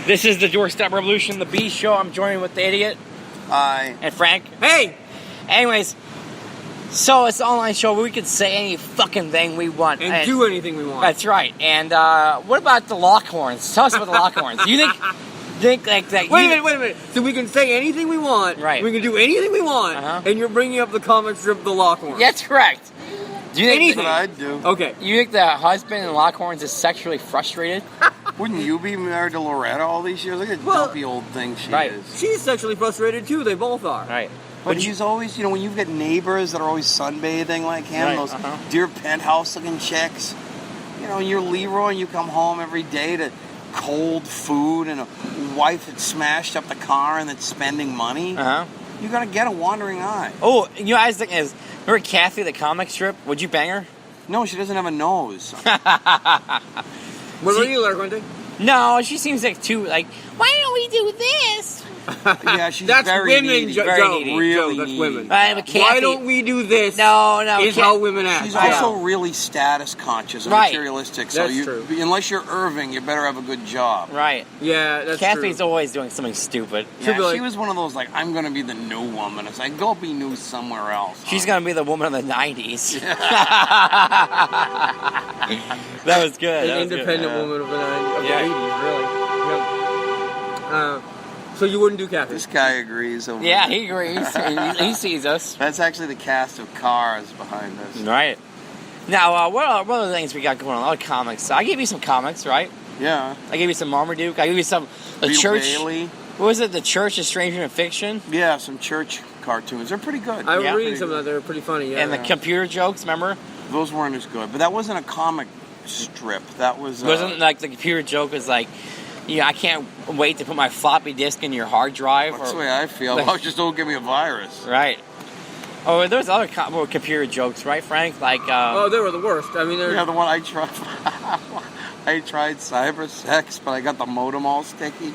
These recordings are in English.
This is the Doorstop Revolution, the B show. I'm joining with the idiot. Hi. And Frank. Hey! Anyways, so it's an online show where we can say any fucking thing we want. And do anything we want. That's right. And what about the Lockhorns? Tell us about the Lockhorns. You think like that? Wait a minute. So we can say anything we want. Right. We can do anything we want. And you're bringing up the comic strip, The Lockhorns. That's correct. Do you think Anything. That's what I'd do. Okay. You think the husband in Lockhorns is sexually frustrated? Wouldn't you be married to Loretta all these years? Look at the dumpy old thing she Right. is. She's sexually frustrated too. They both are. Right. But he's always, when you've got neighbors that are always sunbathing like him, Right, those dear penthouse-looking chicks. You're Leroy and you come home every day to cold food and a wife that smashed up the car and that's spending money. You gotta get a wandering eye. Oh, I was thinking remember Kathy, the comic strip? Would you bang her? No, she doesn't have a nose. What about you, Larquente? No, she seems like why don't we do this? Yeah, she's That's very women, needy. Joe. Very needy. Really That's needy. women. But Kathy, Why don't we do this? No, is how women act. She's also really status conscious and Right. materialistic. So That's true. Unless you're Irving, you better have a good job. Right. Yeah, that's Kathy's true. always doing something stupid. Yeah, she was one of those I'm going to be the new woman. It's like, go be new somewhere else. She's gonna be the woman of the '90s. That was good. An independent woman of the 80s, really. Yep. So you wouldn't do Kathy? This guy agrees. Over Yeah, there. he agrees. he sees us. That's actually the cast of Cars behind us. Right. Now, what other things we got going on? A lot of comics. I gave you some comics, right? Yeah. I gave you some Marmaduke. I gave you some the Bill church. Bailey. What was it? The Church is Stranger Than Fiction. Yeah, some church cartoons. They're pretty good. I was Yeah. reading some of that. They were pretty funny. Yeah. And the computer jokes. Remember? Those weren't as good, but that wasn't a comic strip. That was. Wasn't like the computer joke was like, I can't wait to put my floppy disk in your hard drive. That's the way I feel. Just don't give me a virus. Right. Oh, there's other computer jokes, right, Frank? Like. Oh, they were the worst. I mean, Yeah, the one I tried. I tried cyber sex, but I got the modem all sticky.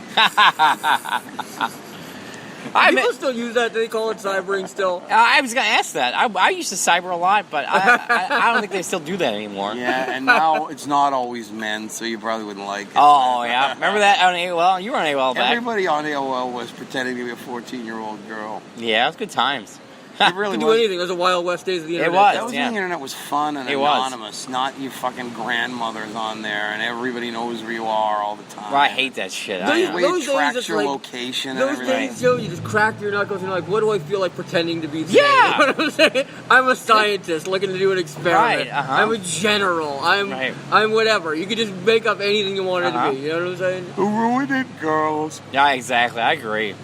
People still use that. They call it cybering still. I was going to ask that. I used to cyber a lot, but I don't think they still do that anymore. Yeah, and now it's not always men, so you probably wouldn't like it. Oh, yeah. Remember that on AOL? You were on AOL back. Everybody on AOL was pretending to be a 14-year-old girl. Yeah, it was good times. It really You could do was. anything. It was the wild west days of the internet. was. That was Yeah. when the internet was fun and It was. anonymous, not you fucking grandmothers on there and everybody knows where you are all the time. Well, I hate that shit. Those- The way those it days, tracks it's your like- location and Those everything. days, Joe, you just crack your knuckles and you're like, what do I feel like pretending to be today? Yeah. You know what I'm saying? I'm a scientist looking to do an experiment. Right, I'm a general. I'm whatever. You could just make up anything you wanted to be. You know what I'm saying? Ruin it, girls. Yeah, exactly. I agree.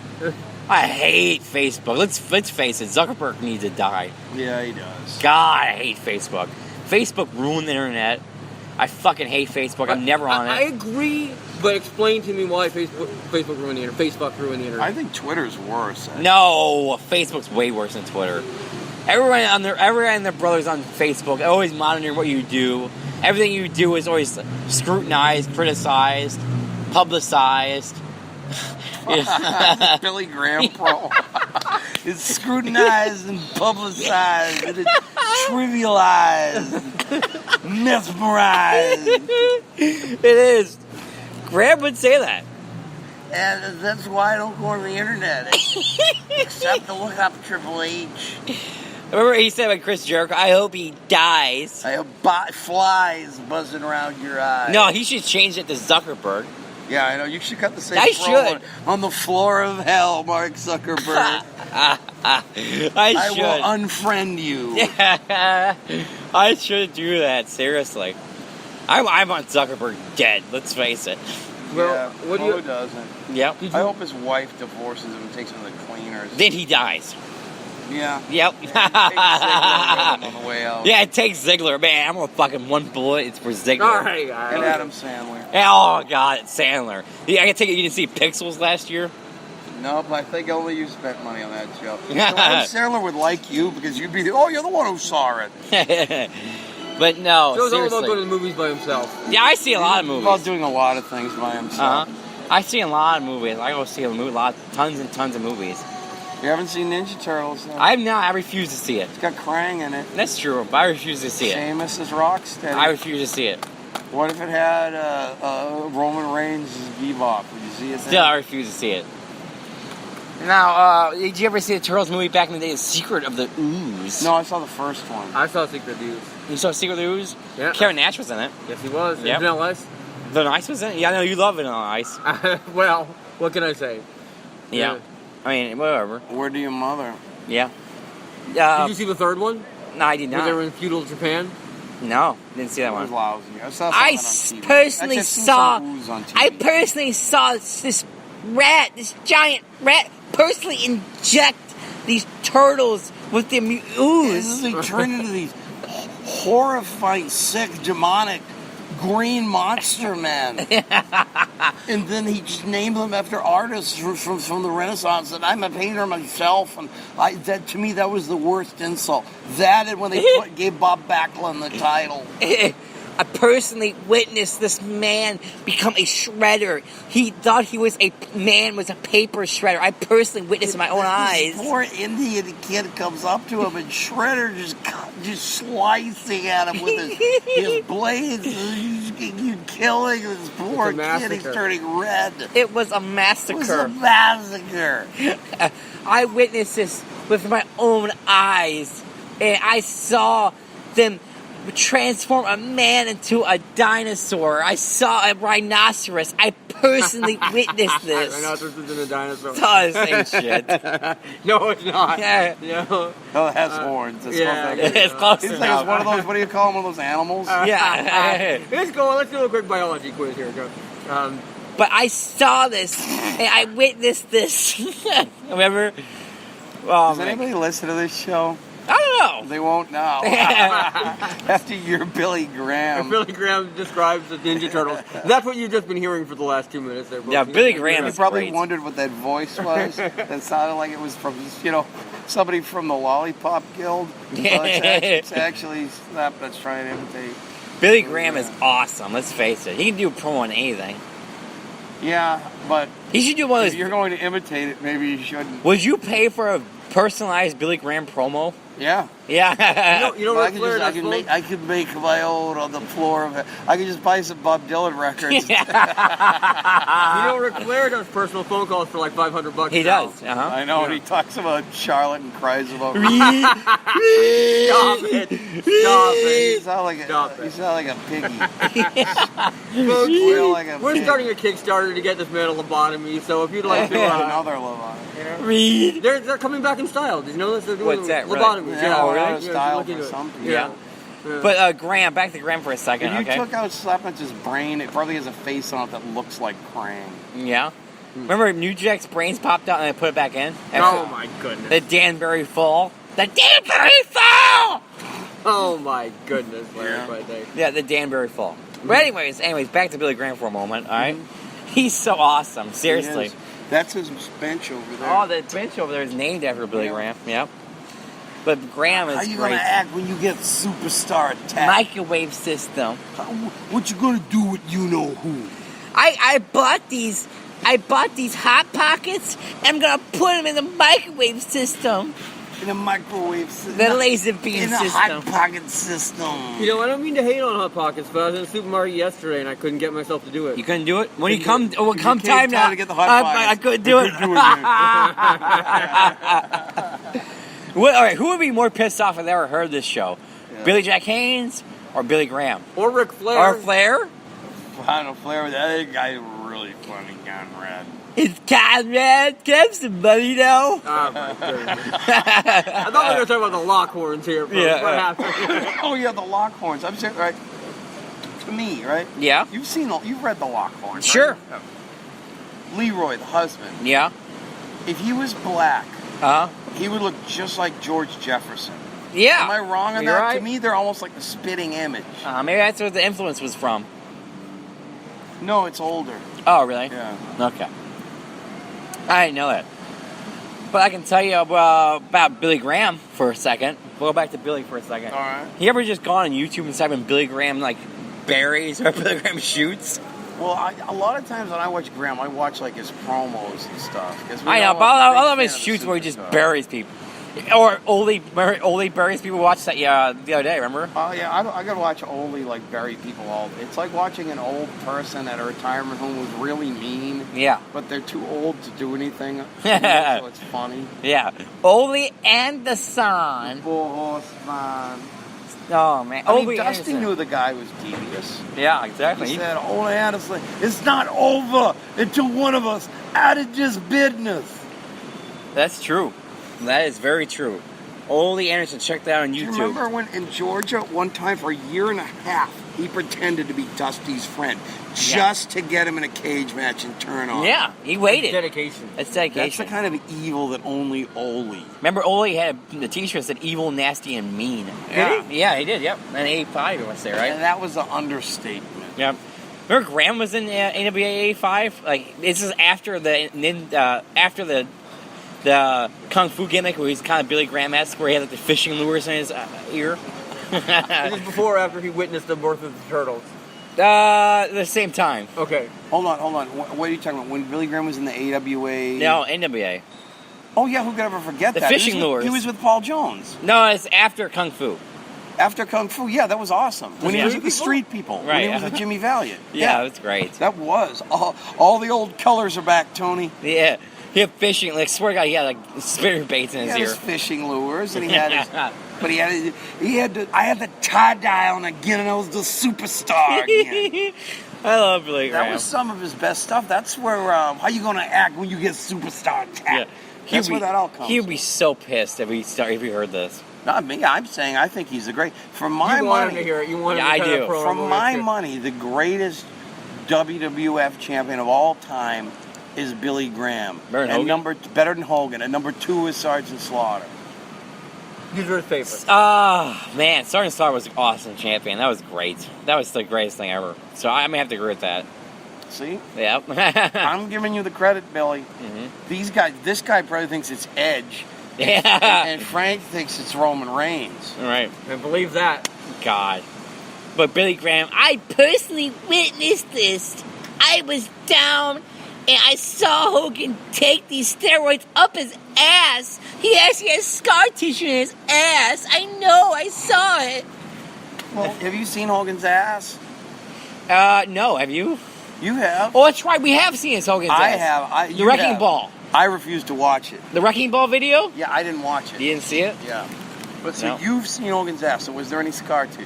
I hate Facebook. Let's face it. Zuckerberg needs to die. Yeah, he does. God, I hate Facebook. Facebook ruined the internet. I fucking hate Facebook. I'm never on I it. agree, but explain to me why Facebook ruined the internet. Facebook ruined the internet. I think Twitter's worse. No, Facebook's way worse than Twitter. Everyone and their brothers on Facebook, always monitoring what you do. Everything you do is always scrutinized, criticized, publicized. Billy Graham pro. It's scrutinized and publicized and it's trivialized, mesmerized. It is. Graham would say that. And that's why I don't go on the internet. Except to look up Triple H. Remember he said about Chris Jericho, I hope he dies. I have flies buzzing around your eyes. No, he should change it to Zuckerberg. Yeah, I know. You should cut the same I promo should. on the floor of hell, Mark Zuckerberg. I should. will unfriend you. I should do that, seriously. I want Zuckerberg dead, let's face it. Well, yeah, what do you... who doesn't? Yep. I hope his wife divorces him and takes him to the cleaners. Then he dies. Yeah. Yep. Take Ziggler on the way out. Yeah, it takes Ziggler. Man, I'm gonna fucking one bullet. It's for Ziggler. All right. And Adam Sandler. Oh, God, it's Sandler. Yeah, I can take it. You didn't see Pixels last year? No, but I think only you spent money on that show. So Adam Sandler would like you because you'd be you're the one who saw it. But no, Joe's all seriously. about going to the movies by himself. Yeah, I see a lot of movies. About doing a lot of things by himself. I see a lot of movies. I go see tons and tons of movies. You haven't seen Ninja Turtles? No? I refuse to see it. It's got Krang in it. That's true, but I refuse to see it. Seamus is Rocksteady. I refuse to see it. What if it had Roman Reigns' Bebop? Would you see it? Still, I refuse to see it. Now, did you ever see the Turtles movie back in the day, The Secret of the Ooze? No, I saw the first one. I saw Secret of the Ooze. You saw Secret of the Ooze? Yeah. Karen Nash was in it. Yes, he was. Yep. Vanilla Ice. Vanilla Ice was in it? Yeah, I know you love Vanilla Ice. Well, what can I say? Yeah. I mean, whatever. Where do you mother? Yeah. Did you see the third one? No, I did not. Where they were in feudal Japan? No, didn't see that It one. was lousy. I saw I something on TV. personally I've seen saw. some ooze on TV. I personally saw this rat, this giant rat, personally inject these turtles with the ooze. They turn into these horrifying, sick, demonic green monster men. And then he just named them after artists from the Renaissance. And I'm a painter myself, and that to me that was the worst insult. That and when they gave Bob Backlund the title. I personally witnessed this man become a shredder. He thought he was a paper shredder. I personally witnessed with my own eyes. This poor Indian kid comes up to him and Shredder just slicing at him with his blades. He's killing this poor kid. He's turning red. It was a massacre. It was a massacre. I witnessed this with my own eyes, and I saw them transform a man into a dinosaur. I saw a rhinoceros. I personally witnessed this. Rhinoceros is in a dinosaur. It's all the same shit. No, it's not. Yeah. No. Oh, it has horns. It's It's close It's enough. like one of those, what do you call them, one of those animals? Yeah. Let's go. Let's do a quick biology quiz here. Go. But I saw this, and I witnessed this. Remember? Does anybody listen to this show? I don't know. They won't now. After you're Billy Graham. Billy Graham describes the Ninja Turtles. That's what you've just been hearing for the last 2 minutes there. Yeah, Billy Graham You is probably great. wondered what that voice was. That sounded like it was from, somebody from the Lollipop Guild. It's actually Snap that's trying to imitate. Billy Graham is awesome, let's face it. He can do a promo on anything. Yeah, but He should do one of if those. you're going to imitate it, maybe you shouldn't. Would you pay for a personalized Billy Graham promo? Yeah. Yeah. You know Well, Ric Flair does both? I could make my own on the floor of it. I could just buy some Bob Dylan records. You know Ric Flair does personal phone calls for like $500. He now. does. I know, and he talks about Charlotte and cries about Stop it. Stop You it. sound like Stop you it. sound like a piggy. Folks, Squeal like a we're pig. starting a Kickstarter to get this man a lobotomy, so if you'd like to... Another Lamont. Reed. They're coming back in style. Did you know this? They're doing What's that, really? lobotomies. Yeah, Oh, we're really? out of style look for into it. something. Yeah. But Graham, back to Graham for a second, If you okay? took out Slapnuts' brain, it probably has a face on it that looks like Krang. Yeah. Remember New Jack's brains popped out and they put it back in? Oh my goodness. The Danbury Fall. The Danbury Fall! Oh my goodness, Larry, Yeah. right there. Yeah, the Danbury Fall. But anyways, back to Billy Graham for a moment, alright? He's so awesome, seriously. He is. That's his bench over there. Oh, the bench over there is named after Billy Graham, yep. But Graham is How you great. gonna act when you get superstar attacked? Microwave system. What you gonna do with you know who? I bought these Hot Pockets, and I'm gonna put them in the microwave system. In a microwave system. The laser beam in system. a hot pocket system. You know, I don't mean to hate on Hot Pockets, but I was in a supermarket yesterday and I couldn't get myself to do it. You couldn't do it? When you Couldn't come, do it. come You came time now, to get the Hot Pockets. I couldn't do it. All right, who would be more pissed off if they ever heard this show? Yeah. Billy Jack Haynes or Billy Graham? Or Ric Flair. Or Flair? I don't know, Flair, that other guy's really funny, Conrad. It's Conrad. Can I have some money now? Oh my goodness. I thought we were going to talk about the Lockhorns here. Folks. Yeah. What happened? Oh yeah, the Lockhorns. I'm saying, right? To me, right? Yeah. You've read the Lockhorns, Sure. right? Yeah. Leroy, the husband. Yeah. If he was black, Uh-huh. he would look just like George Jefferson. Yeah. Am I wrong on You're that? right. To me, they're almost like the spitting image. Maybe that's where the influence was from. No, it's older. Oh, really? Yeah. Okay. I didn't know that. But I can tell you about Billy Graham for a second. We'll go back to Billy for a second. All right. You ever just gone on YouTube and type in Billy Graham, like, berries or Billy Graham shoots? Well, a lot of times when I watch Graham, I watch like his promos and stuff. 'cause we I know, all but I big love his fan of shoots where he just Superstar. buries people. Or Ole buries people. Watched that the other day. Remember? Oh yeah, I gotta watch Ole like bury people all. It's like watching an old person at a retirement home who's really mean. Yeah. But they're too old to do anything. So it's funny. Yeah. Ole and the Son. Bull horseman. Oh man. I mean, Dusty knew the guy was devious. Yeah, exactly. He said, Ole Anderson, it's not over until one of us out of this business. That's true. That is very true. Ole Anderson, check that out on YouTube. Do you remember when in Georgia, one time for a year and a half, he pretended to be Dusty's friend just to get him in a cage match and turn on? Yeah, he waited. Dedication. That's dedication. That's the kind of evil that only Ole. Remember, Ole had the T-shirt that said "evil, nasty, and mean." Yeah. Did he? Yeah, he did. Yep, and 85 he was there, right? And that was an understatement. Yep. Remember, Graham was in AWA 85. Like this is after the Kung Fu gimmick where he's kind of Billy Graham-esque, where he had like the fishing lures in his ear. This is before or after he witnessed the birth of the turtles? The same time. Okay. Hold on. What are you talking about? When Billy Graham was in the AWA? No, NWA. Oh, yeah, who could ever forget The that? fishing lures. He was with Paul Jones. No, it's after Kung Fu. After Kung Fu, yeah, that was awesome. When he was with the Street People. Right. When he was with Jimmy Valiant. Yeah, that's great. That was. All the old colors are back, Tony. Yeah. He had fishing, like, swear to God, he had, like, spinner baits in his He had ear. his fishing lures, and he had his... But I had the tie-dye on again, and I was the superstar again. I love Billy Graham. That was some of his best stuff. That's where, how you gonna act when you get superstar attack? Yeah. That's where that all comes He would be so pissed if he heard this. Not me. I'm saying I think he's a great... For my You want him money... to hear it. You want him Yeah, to I cut do. a promo From on my it, too. money, the greatest WWF champion of all time is Billy Graham. Better than Hogan? Better than Hogan. And number 2 is Sergeant Slaughter. These are his favorites. Man, Sergeant Slaughter was an awesome champion. That was great. That was the greatest thing ever. So I may have to agree with that. See? Yeah. I'm giving you the credit, Billy. Mm-hmm. This guy probably thinks it's Edge. Yeah. And Frank thinks it's Roman Reigns. Right. I believe that. God. But Billy Graham, I personally witnessed this. I was down and I saw Hogan take these steroids up his ass. He actually has scar tissue in his ass. I know, I saw it. Well, have you seen Hogan's ass? No, have you? You have. Oh, that's right, we have seen his Hogan's I ass. have. The Wrecking Ball. I refuse to watch it. The Wrecking Ball video? Yeah, I didn't watch it. You didn't see it? Yeah. But so No. you've seen Hogan's ass, so was there any scar tissue?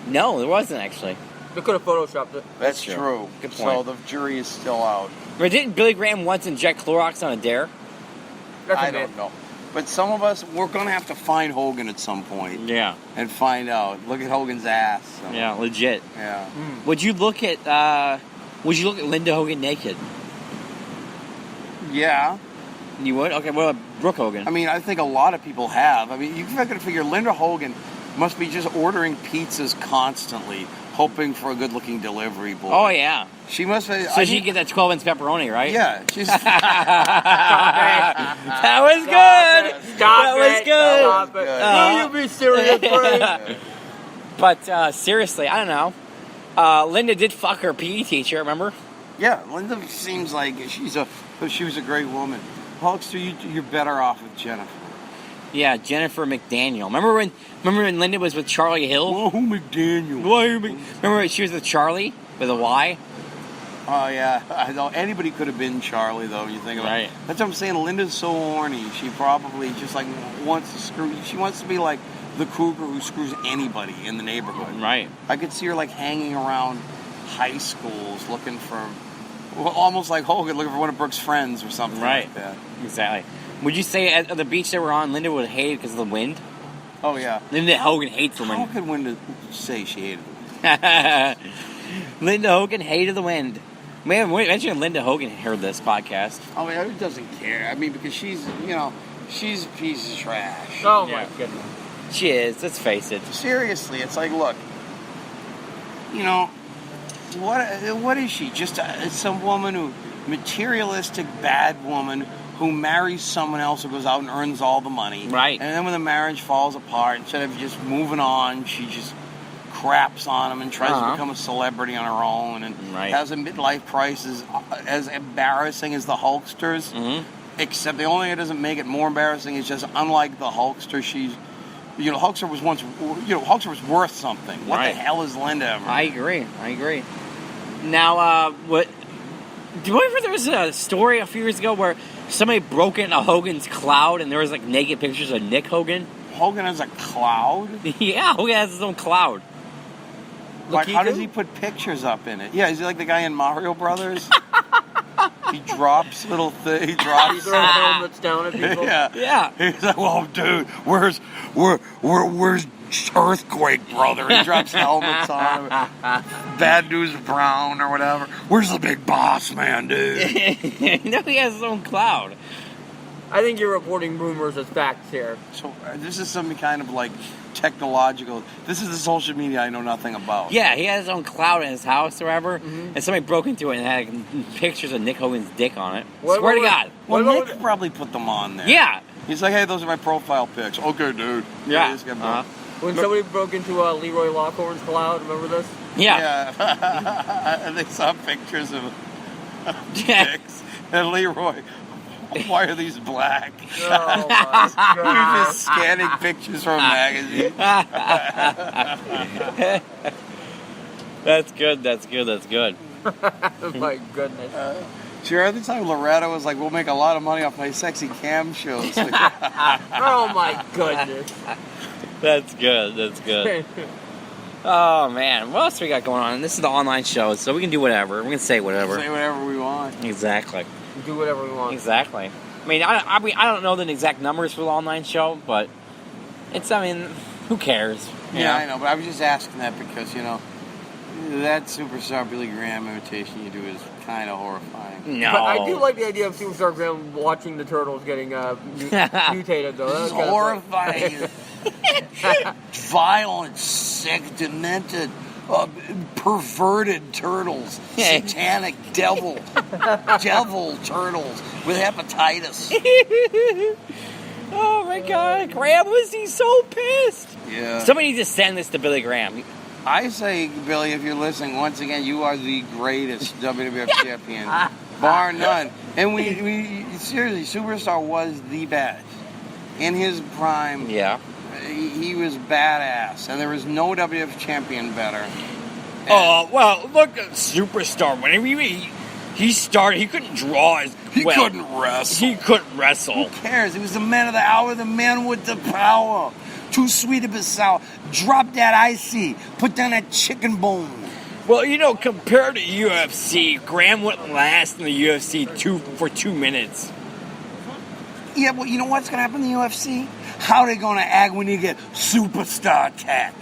No, there wasn't actually. They could have photoshopped it. That's true. true. Good So point. the jury is still out. But didn't Billy Graham once inject Clorox on a dare? That's I a myth. don't know. But some of us, we're going to have to find Hogan at some point Yeah. and find out. Look at Hogan's ass. So, Yeah, legit. Yeah. Would you look at Linda Hogan naked? Yeah. You would? Okay, what about Brooke Hogan? I mean, I think a lot of people have. I mean, you've got to figure Linda Hogan must be just ordering pizzas constantly, hoping for a good-looking delivery boy. Oh, yeah. She must be... So she can get that 12-inch pepperoni, right? Yeah. She's... That was good. That was good. Stop it. Will you be serious, Brady? But seriously, I don't know. Linda did fuck her PE teacher, remember? Yeah, Linda seems like she was a great woman. Hulkster, you're better off with Jennifer. Yeah, Jennifer McDaniel. Remember when Linda was with Charlie Hill? Oh, McDaniel. Remember when she was with Charlie with a Y? Oh, yeah. I know anybody could have been Charlie, though, you think about it. Right. That's what I'm saying. Linda's so horny. She probably just, like, wants to screw... She wants to be, like, the cougar who screws anybody in the neighborhood. Right. I could see her, like, hanging around high schools looking for... Well, almost like Hogan looking for one of Brooke's friends or something Right. like that. Exactly. Would you say at the beach they were on, Linda would hate it because of the wind? Oh, yeah. Linda Hogan hates the How wind. could Linda say she hated it? Linda Hogan hated the wind. Man, imagine Linda Hogan heard this podcast. Oh, yeah, who doesn't care? I mean, because she's a piece of trash. Oh, Yeah. my goodness. She is, let's face it. Seriously, it's like, look, what is she? Just some woman materialistic bad woman who marries someone else who goes out and earns all the money. Right. And then when the marriage falls apart, instead of just moving on, she just craps on him and tries to become a celebrity on her own and Right. has a midlife crisis as embarrassing as the Hulksters. Mm-hmm. Except the only thing that doesn't make it more embarrassing is just unlike the Hulkster, Hulkster was Hulkster was worth something. What the hell is Linda ever? I agree. Now, what? Do you remember there was a story a few years ago where somebody broke into Hogan's cloud and there was like naked pictures of Nick Hogan? Hogan has a cloud? Yeah, Hogan has his own cloud. Like, how does he put pictures up in it? Yeah, is he like the guy in Mario Brothers? He drops little things. He drops helmets down at people. Yeah. He's like, well, dude, where's Earthquake Brother? He drops helmets on him. Bad News Brown or whatever. Where's the big boss man, dude? No, he has his own cloud. I think you're reporting rumors as facts here. So this is some kind of like technological. This is the social media I know nothing about. Yeah, he has his own cloud in his house or whatever, and somebody broke into it and had pictures of Nick Hogan's dick on it. Swear to God. Well, Nick probably put them on there. Yeah. He's like, hey, those are my profile pics. Okay, dude. Yeah. When somebody broke into Leroy Lockhorn's cloud, remember this? Yeah. And they saw pictures of dicks. And Leroy, why are these black? Oh, my God. You're just scanning pictures from a magazine. That's good. Oh, my goodness. Sure, every time Loretta was like, we'll make a lot of money off my sexy cam shows. Like, oh, my goodness. That's good. Oh, man. What else we got going on? This is the online show, so we can do whatever. We can say whatever. Say whatever we want. Exactly. Do whatever we want. Exactly. I mean, I I don't know the exact numbers for the online show, but who cares? Yeah, I know, but I was just asking that because, that Superstar Billy Graham imitation you do is kind of horrifying. No. But I do like the idea of Superstar Graham watching the turtles getting mutated, though. It's horrifying. Violent, sick, demented, perverted turtles. Satanic devil turtles with hepatitis. Oh my God, Graham, was he so pissed? Yeah. Somebody needs to send this to Billy Graham. I say, Billy, if you're listening, once again, you are the greatest WWF champion, bar none. And we seriously, Superstar was the best. In his prime, he was badass, and there was no WWF champion better. Well, look at Superstar. Whenever he started, he couldn't draw He couldn't wrestle. He couldn't wrestle. Who cares? He was the man of the hour, the man with the power. Too sweet to be sour. Drop that icy. Put down that chicken bone. Well, compared to UFC, Graham wouldn't last in the UFC for 2 minutes. Yeah, well, you know what's going to happen in the UFC? How are they going to act when you get Superstar attacked?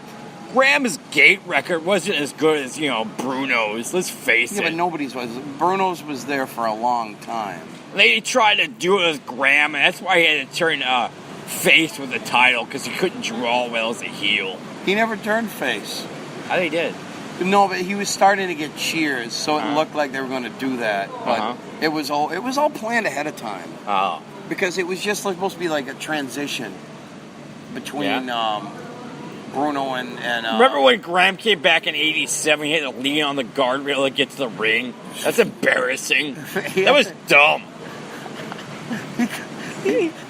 Graham's gate record wasn't as good as, Bruno's. Let's face it. Yeah, but nobody's was. Bruno's was there for a long time. They tried to do it with Graham, and that's why he had to turn face with the title, because he couldn't draw well as a heel. He never turned face. I think he did. No, but he was starting to get cheers, so it looked like they were going to do that. But it was all planned ahead of time. Oh. Because it was just supposed to be like a transition between Bruno and remember when Graham came back in '87? He had to lean on the guardrail to get to the ring. That's embarrassing. That was dumb.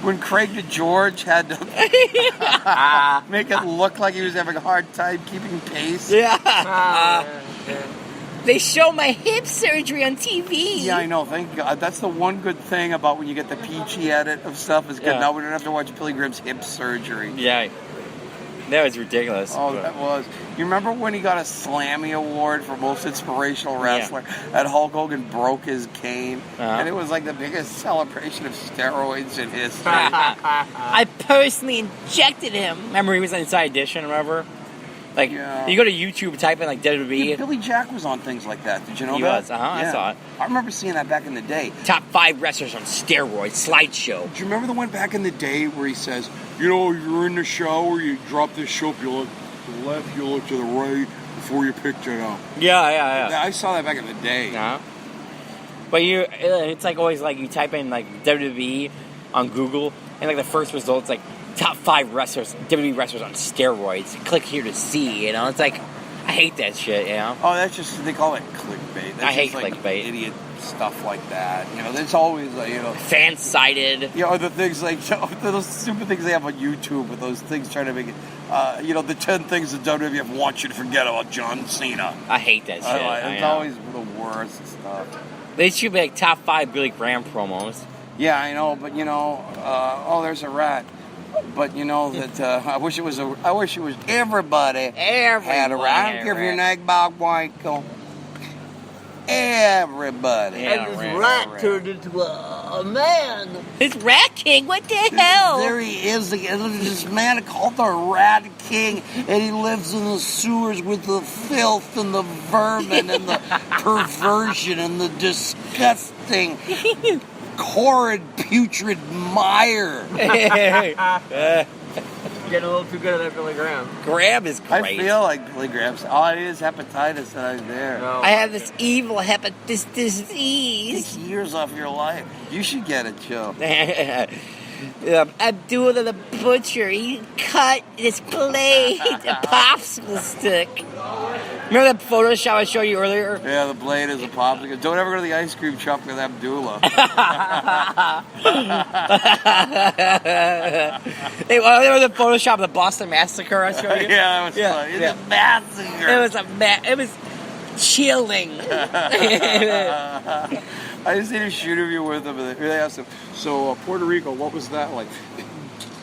When Craig DeGeorge had to make it look like he was having a hard time keeping pace. Yeah. They show my hip surgery on TV. Yeah, I know. Thank God. That's the one good thing about when you get the PG edit of stuff is good. Now we don't have to watch Billy Graham's hip surgery. Yeah. That was ridiculous. Oh, that was. You remember when he got a Slammy Award for Most Inspirational Wrestler and Hulk Hogan broke his cane? And it was like the biggest celebration of steroids in history. I personally injected him. Remember he was on Inside Edition, remember? Like, you go to YouTube, type in, like, WWE. Yeah, Billy Jack was on things like that. Did you know that? He was, I saw it. I remember seeing that back in the day. Top 5 wrestlers on steroids, slideshow. Do you remember the one back in the day where he says, you're in the shower, you drop this soap, you look to the left, you look to the right before you pick it up. Yeah. I saw that back in the day. Yeah. But it's like always like you type in, like, WWE on Google, and, like, the first result's like, top 5 wrestlers, WWE wrestlers on steroids. Click here to see, It's like, I hate that shit, Oh, that's just, they call it clickbait. That's I hate like clickbait. Idiot stuff like that. There's always, fan-sided. The things like, those stupid things they have on YouTube with those things trying to make it, the 10 things that WWF wants you to forget about John Cena. I hate that shit. It's always the worst stuff. They should be like top 5 Billy Graham promos. Yeah, I know, but there's a rat. But that I wish it was everybody had a rat. I don't care if you're an Bob Michael. Everybody. And this rat turned into a man. It's Rat King. What the hell? There he is. This man called the Rat King, and he lives in the sewers with the filth and the vermin and the perversion and the disgusting, horrid, putrid mire. Getting a little too good at that Billy Graham. Graham is great. I feel like Billy Graham's. All I need is hepatitis, and I'm there. No. I have this evil hepatitis disease. Take years off your life. You should get it, Joe. Abdullah the Butcher, he cut his blade, a popsicle stick. Remember that Photoshop I showed you earlier? Yeah, the blade is a popsicle. Don't ever go to the ice cream shop with Abdullah. Hey, remember the Photoshop of the Boston Massacre I showed you? Yeah, that was fun. It's a massacre. It was chilling. I just did a shoot interview with him, and they asked him, so Puerto Rico, what was that like?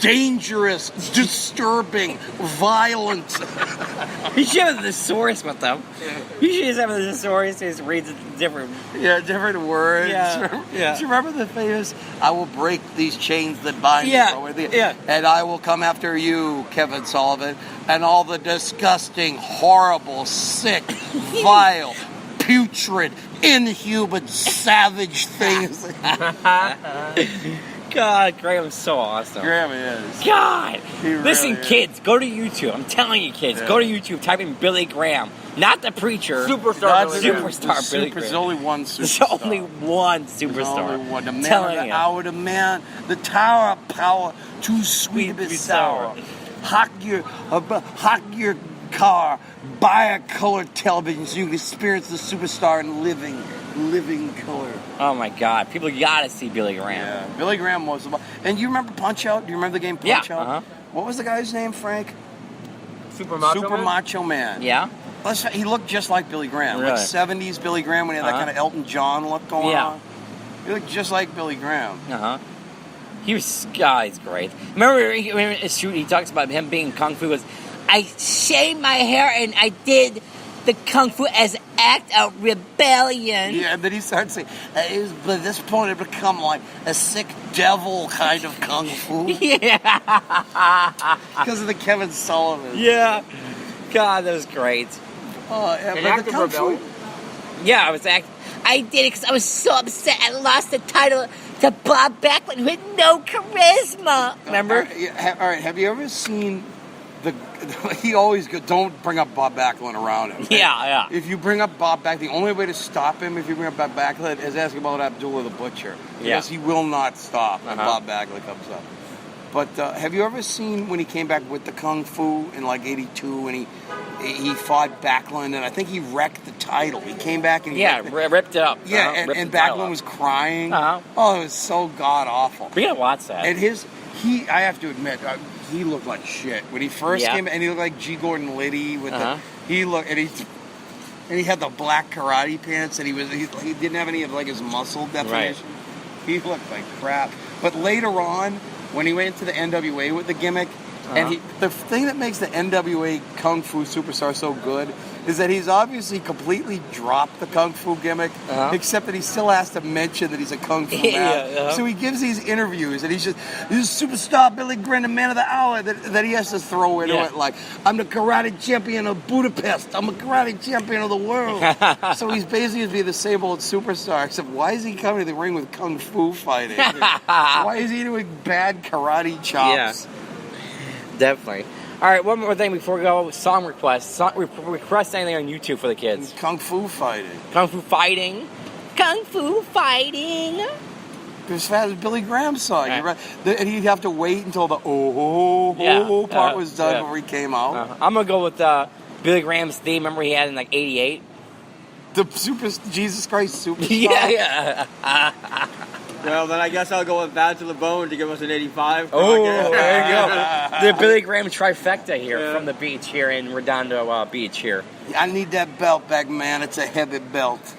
Dangerous, disturbing, violent. You should have the thesaurus with them. You should just have the thesaurus, just reads it different. Yeah, different words. Yeah. Do you remember the famous, I will break these chains that bind you? Yeah. And I will come after you, Kevin Sullivan, and all the disgusting, horrible, sick, vile, putrid, inhuman, savage things. God, Graham's so awesome. Graham is. God! Really Listen, is. kids, go to YouTube. I'm telling you, kids, go to YouTube, type in Billy Graham. Not the preacher. Superstar Billy Graham. Superstar Billy Graham. There's only one superstar. There's only one superstar. There's only one. The man Telling of the you. hour, the man, the tower of power, too sweet to be sour. Hock your car, buy a color television so you can experience the superstar in living color. Oh my God! People gotta see Billy Graham. Yeah, Billy Graham was the. And you remember Punch Out? Do you remember the game Punch Out? Uh-huh. What was the guy's name, Frank? Super Macho Man? Yeah. He looked just like Billy Graham, Really? like 70s Billy Graham when he had that kind of Elton John look going on. He looked just like Billy Graham. He's great. Remember in his shoot, he talks about him being kung fu. Was I shaved my hair and I did the kung fu as an act of rebellion. Yeah, and then he starts saying, at this point it become like a sick devil kind of kung fu. Yeah. Because of the Kevin Sullivan. Yeah. God, that was great. Oh, yeah, An but act the of kung rebellion? fu. Yeah, I did it because I was so upset I lost the title to Bob Backlund who had no charisma. Remember? All right, have you ever seen he always go, don't bring up Bob Backlund around him. Yeah. If you bring up Bob Backlund, the only way to stop him if you bring up Bob Backlund is ask about Abdullah the Butcher. Because he will not stop when Bob Backlund comes up. But have you ever seen when he came back with the Kung Fu in like 82 and he fought Backlund and I think he wrecked the title. He came back and ripped it up. Yeah, and Backlund was crying. Oh, it was so god awful. We gotta watch that. And I have to admit, he looked like shit when he first came, and he looked like G. Gordon Liddy with he had the black karate pants, and he didn't have any of like his muscle definition. Right. He looked like crap. But later on, when he went to the NWA with the gimmick, and the thing that makes the NWA Kung Fu Superstar so good is that he's obviously completely dropped the Kung Fu gimmick, except that he still has to mention that he's a Kung Fu man. So he gives these interviews, and he's just, this superstar Billy Graham, the man of the hour, that he has to throw into it, like, I'm the karate champion of Budapest, I'm a karate champion of the world. So he's basically be the same old superstar, except why is he coming to the ring with Kung Fu fighting? Why is he doing bad karate chops? Yeah. Definitely. All right, one more thing before we go. Song requests. Request anything on YouTube for the kids. Kung Fu fighting. Kung Fu fighting. Kung Fu fighting. As fast as Billy Graham's song. Right. And he'd have to wait until the part was done before he came out. I'm going to go with Billy Graham's theme. Remember he had in like 88? The Jesus Christ superstar. Yeah. Well, then I guess I'll go with Bad to the Bone to give us an 85. Oh, there you go. The Billy Graham trifecta here from the beach here in Redondo Beach here. I need that belt back, man. It's a heavy belt.